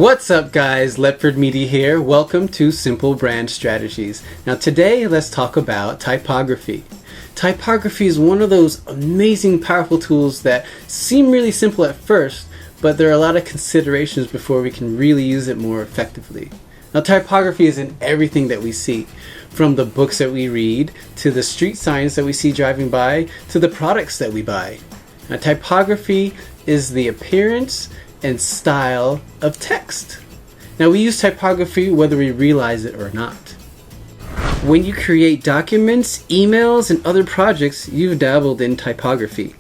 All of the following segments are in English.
What's up guys, Ledford Media here. Welcome to Simple Brand Strategies. Now today let's talk about typography. Typography is one of those amazing powerful tools that seem really simple at first, but there are a lot of considerations before we can really use it more effectively. Now typography is in everything that we see, from the books that we read, to the street signs that we see driving by, to the products that we buy. Now typography is the appearance and style of text. Now we use typography whether we realize it or not. When you create documents, emails, and other projects, you've dabbled in typography.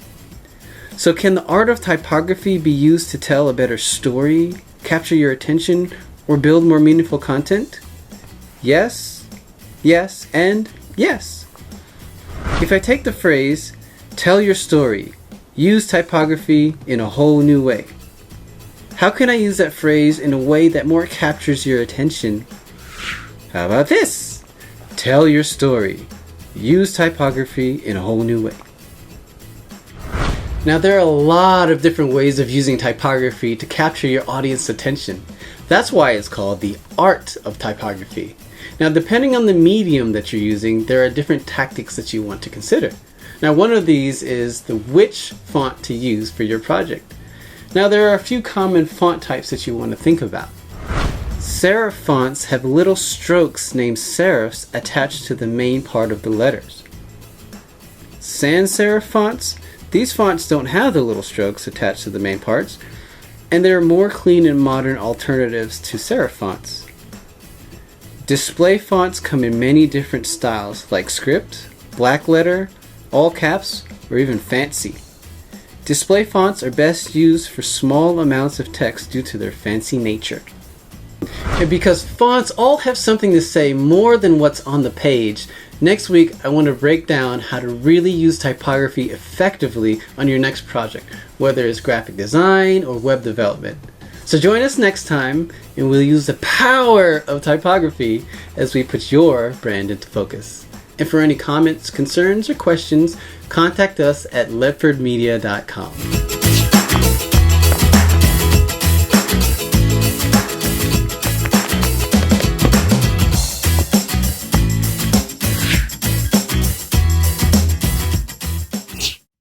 So can the art of typography be used to tell a better story, capture your attention, or build more meaningful content? Yes, yes, and yes. If I take the phrase, tell your story, use typography in a whole new way. How can I use that phrase in a way that more captures your attention? How about this? Tell your story. Use typography in a whole new way. Now there are a lot of different ways of using typography to capture your audience's attention. That's why it's called the art of typography. Now depending on the medium that you're using, there are different tactics that you want to consider. Now one of these is which font to use for your project. Now there are a few common font types that you want to think about. Serif fonts have little strokes named serifs attached to the main part of the letters. Sans serif fonts, these fonts don't have the little strokes attached to the main parts, and they're more clean and modern alternatives to serif fonts. Display fonts come in many different styles like script, black letter, all caps, or even fancy. Display fonts are best used for small amounts of text due to their fancy nature. And because fonts all have something to say more than what's on the page, next week I want to break down how to really use typography effectively on your next project, whether it's graphic design or web development. So join us next time and we'll use the power of typography as we put your brand into focus. And for any comments, concerns, or questions, contact us at ledfordmedia.com.